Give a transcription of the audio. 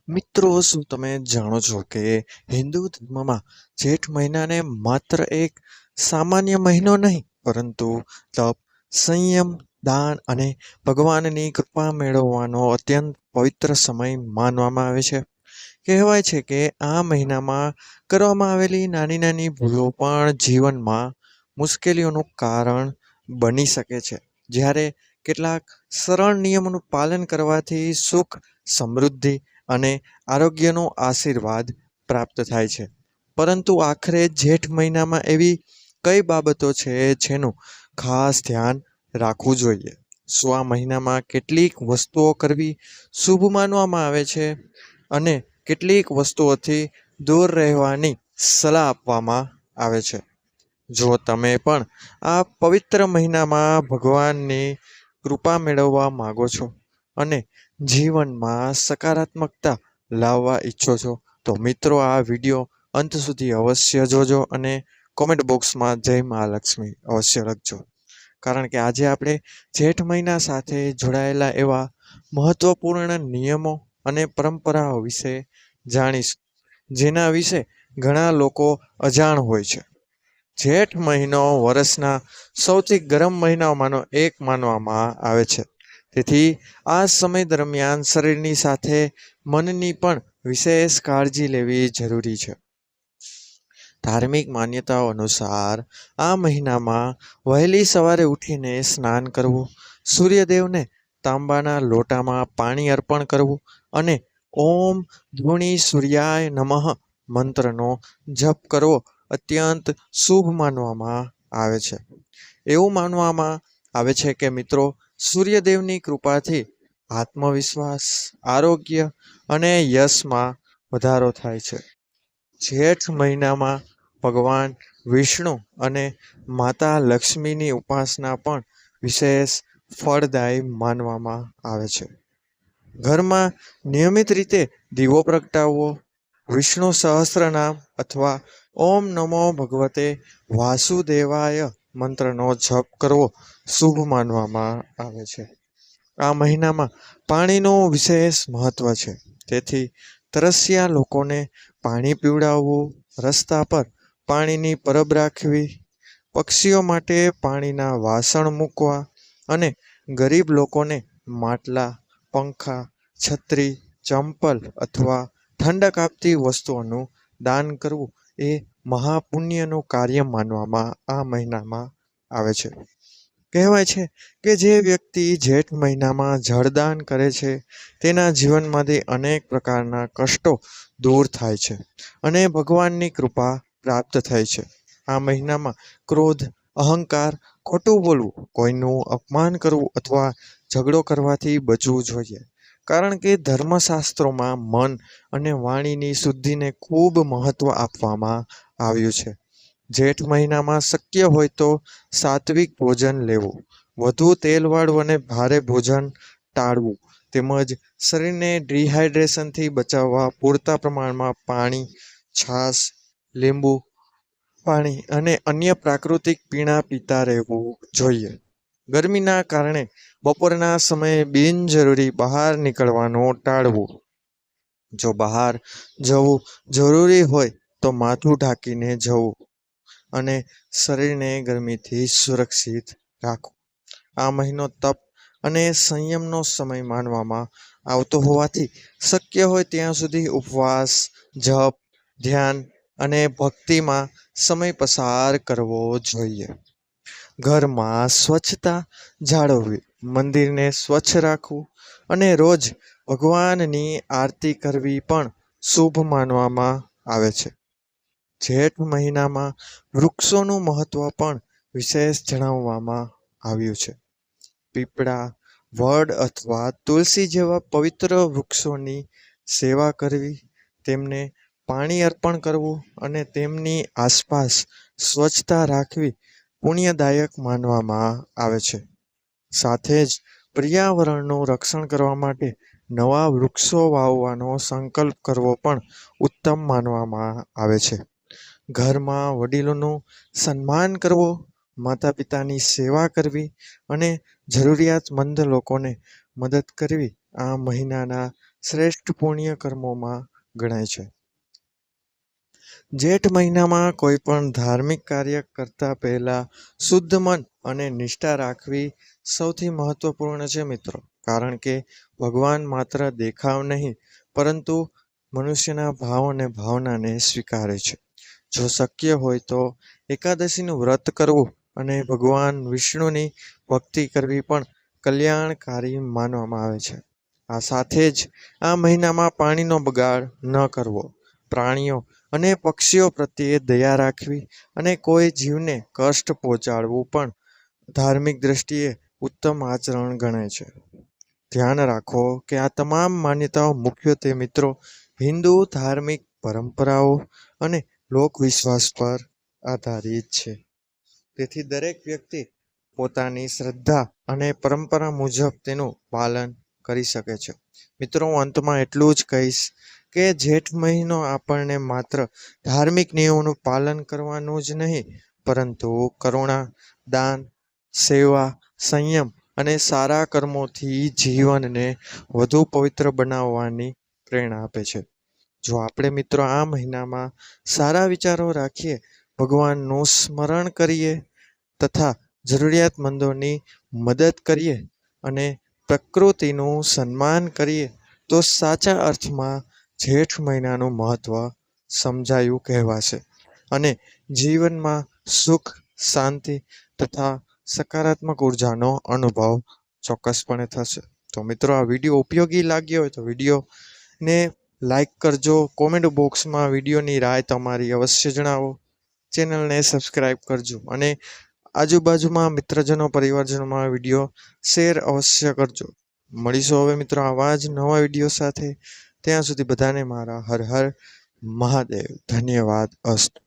મિત્રો, શું તમે જાણો છો કે હિન્દુ ધર્મમાં જેઠ મહિનાને માત્ર એક સામાન્ય મહિનો નહીં, પરંતુ તપ, સંયમ, દાન અને ભગવાનની કૃપા મેળવવાનો અત્યંત પવિત્ર સમય માનવામાં આવે છે. કહેવાય છે કે આ મહિનામાં કરવામાં આવેલી નાની નાની ભૂલો પણ જીવનમાં મુશ્કેલીઓનું કારણ બની શકે છે. જ્યારે કેટલાક સરળ નિયમોનું પાલન કરવાથી સુખ, સમૃદ્ધિ અને આરોગ્યનો આશીર્વાદ પ્રાપ્ત થાય છે. પરંતુ આખરે જેઠ મહિનામાં એવી કઈ બાબતો છે જેનું ખાસ ધ્યાન રાખવું જોઈએ? શું આ મહિનામાં કેટલીક વસ્તુઓ કરવી શુભ માનવામાં આવે છે અને કેટલીક વસ્તુઓથી દૂર રહેવાની સલાહ આપવામાં આવે છે? જો તમે પણ આ પવિત્ર મહિનામાં ભગવાનની કૃપા મેળવવા માંગો છો અને જીવનમાં સકારાત્મકતા લાવવા ઈચ્છો છો, તો મિત્રો આ વિડીયો અંત સુધી અવશ્ય જોજો અને કોમેન્ટ બોક્સમાં જય મહાલક્ષ્મી અવશ્ય લખજો. કારણ કે આજે આપણે જેઠ મહિના સાથે જોડાયેલા એવા મહત્વપૂર્ણ નિયમો અને પરંપરાઓ વિશે જાણીશું, જેના વિશે ઘણા લોકો અજાણ હોય છે. જેઠ મહિનો વર્ષના સૌથી ગરમ મહિનાઓમાંનો એક માનવામાં આવે છે. તેથી આ સમય દરમિયાન શરીરની સાથે મનની પણ વિશેષ કાળજી લેવી જરૂરી છે. ધાર્મિક માન્યતાઓ અનુસાર આ મહિનામાં વહેલી સવારે ઉઠીને સ્નાન કરવું, સૂર્યદેવને તાંબાના લોટામાં પાણી અર્પણ કરવું અને ઓમ ધૂણી સૂર્યાય નમઃ મંત્રનો જપ કરવો અત્યંત શુભ માનવામાં આવે છે. એવું માનવામાં આવે છે કે મિત્રો, સૂર્યદેવની કૃપાથી આત્મવિશ્વાસ, આરોગ્ય અને યશમાં વધારો થાય છે. જેઠ મહિનામાં ભગવાન વિષ્ણુ અને માતા લક્ષ્મીની ઉપાસના પણ વિશેષ ફળદાયી માનવામાં આવે છે. ઘરમાં નિયમિત રીતે દીવો પ્રગટાવવો, વિષ્ણુ સહસ્ત્રનામ અથવા ઓમ નમો ભગવતે વાસુદેવાય મંત્રનો જપ કરવો શુભ માનવામાં આવે છે. આ મહિનામાં પાણીનું વિશેષ મહત્વ છે. તેથી તરસ્યા લોકોને પાણી પીવડાવવું, રસ્તા પર પાણીની પરબ રાખવી, પક્ષીઓ માટે પાણીના વાસણ મૂકવા અને ગરીબ લોકોને માટલા, પંખા, છત્રી, ચંપલ અથવા ઠંડક આપતી વસ્તુઓનું દાન કરવું એ મહાપુણ્યનું કાર્ય માનવામાં આ મહિનામાં આવે છે. કહેવાય છે કે જે વ્યક્તિ જેઠ મહિનામાં જળદાન કરે છે, તેના જીવનમાંથી અનેક પ્રકારના કષ્ટો દૂર થાય છે અને ભગવાનની કૃપા પ્રાપ્ત થાય છે. આ મહિનામાં ક્રોધ, અહંકાર, ખોટું બોલવું, કોઈનું અપમાન કરવું અથવા ઝઘડો કરવાથી બચવું જોઈએ. કારણ કે ધર્મશાસ્ત્રોમાં મન અને વાણીની શુદ્ધિને ખૂબ મહત્વ આપવામાં આવ્યું છે. જેઠ મહિનામાં શક્ય હોય તો સાત્વિક ભોજન લેવું, વધુ તેલવાળું અને ભારે ભોજન ટાળવું, તેમજ શરીરને ડિહાઇડ્રેશનથી બચાવવા પૂરતા પ્રમાણમાં પાણી, છાશ, લીંબુ પાણી અને અન્ય પ્રાકૃતિક પીણા પીતા રહેવું જોઈએ. ગરમીના કારણે બપોરના સમયે બિનજરૂરી બહાર નીકળવાનું ટાળવું. જો બહાર જવું જરૂરી હોય તો માથું ઢાંકીને જવું અને શરીરને ગરમીથી સુરક્ષિત રાખવું. આ મહિનો તપ અને સંયમનો સમય માનવામાં આવતો હોવાથી શક્ય હોય ત્યાં સુધી ઉપવાસ, જપ, ધ્યાન અને ભક્તિમાં સમય પસાર કરવો જોઈએ. ઘરમાં સ્વચ્છતા જાળવવી, મંદિરને સ્વચ્છ રાખવું અને રોજ ભગવાનની આરતી કરવી પણ શુભ માનવામાં આવે છે. જેઠ મહિનામાં વૃક્ષોનું મહત્વ પણ વિશેષ જણાવવામાં આવ્યું છે. પીપળા, વડ અથવા તુલસી જેવા પવિત્ર વૃક્ષોની સેવા કરવી, તેમને પાણી અર્પણ કરવું અને તેમની આસપાસ સ્વચ્છતા રાખવી પુણ્યદાયક માનવામાં આવે છે. સાથે જ પર્યાવરણનું રક્ષણ કરવા માટે નવા વૃક્ષો વાવવાનો સંકલ્પ કરવો પણ ઉત્તમ માનવામાં આવે છે. ઘરમાં વડીલોનું સન્માન કરવો, માતા પિતાની સેવા કરવી અને જરૂરિયાતમંદ લોકોને મદદ કરવી આ મહિનાના શ્રેષ્ઠ પુણ્ય કર્મોમાં ગણાય છે. જેઠ મહિનામાં કોઈ પણ ધાર્મિક કાર્ય કરતા પહેલા શુદ્ધ મન અને નિષ્ઠા રાખવી સૌથી મહત્વપૂર્ણ છે મિત્રો. કારણ કે ભગવાન માત્ર દેખાવ નહીં પરંતુ મનુષ્યના ભાવ અને ભાવનાને સ્વીકારે છે. જો શક્ય હોય તો એકાદશીનું વ્રત કરવું અને ભગવાન વિષ્ણુની ભક્તિ કરવી પણ કલ્યાણકારી માનવામાં આવે છે. આ સાથે જ આ મહિનામાં પાણીનો બગાડ ન કરવો, પ્રાણીઓ અને પક્ષીઓ પ્રત્યે દયા રાખવી અને કોઈ જીવને કષ્ટ પહોંચાડવું પણ ધાર્મિક દ્રષ્ટિએ ઉત્તમ આચરણ ગણાય છે. ધ્યાન રાખો કે આ તમામ માન્યતાઓ મુખ્યત્વે મિત્રો હિન્દુ ધાર્મિક પરંપરાઓ અને લોકવિશ્વાસ પર આધારિત છે. તેથી દરેક વ્યક્તિ પોતાની શ્રદ્ધા અને પરંપરા મુજબ તેનું પાલન કરી શકે છે. મિત્રો, હું અંતમાં એટલું જ કહીશ કે જેઠ મહિનો આપણને માત્ર ધાર્મિક નિયમોનું પાલન કરવાનું જ નહીં પરંતુ કરુણા, દાન, સેવા, સંયમ અને સારા કર્મોથી જીવનને વધુ પવિત્ર બનાવવાની પ્રેરણા આપે છે. જો આપણે મિત્રો આ મહિનામાં સારા વિચારો રાખીએ, ભગવાનનું સ્મરણ કરીએ તથા જરૂરિયાતમંદોની મદદ કરીએ અને પ્રકૃતિનું સન્માન કરીએ તો સાચા અર્થમાં જેઠ મહિનાનું મહત્વ સમજાયું કહેવાશે અને જીવનમાં સુખ, શાંતિ તથા સકારાત્મક ઉર્જાનો અનુભવ ચોક્કસપણે થશે. તો મિત્રો, આ વિડીયો ઉપયોગી લાગ્યો હોય તો વિડીયોને લાઈક કરજો, કોમેન્ટ બોક્સમાં વિડીયોની રાય તમારી અવશ્ય જણાવો, ચેનલને સબસ્ક્રાઈબ કરજો અને આજુબાજુમાં મિત્રજનો, પરિવારજનોમાં વિડીયો શેર અવશ્ય કરજો. મળીશું હવે મિત્રો આવા જ નવા વિડીયો સાથે. ત્યાં સુધી બધાને મારા હર હર મહાદેવ. ધન્યવાદ. અસ્તુ.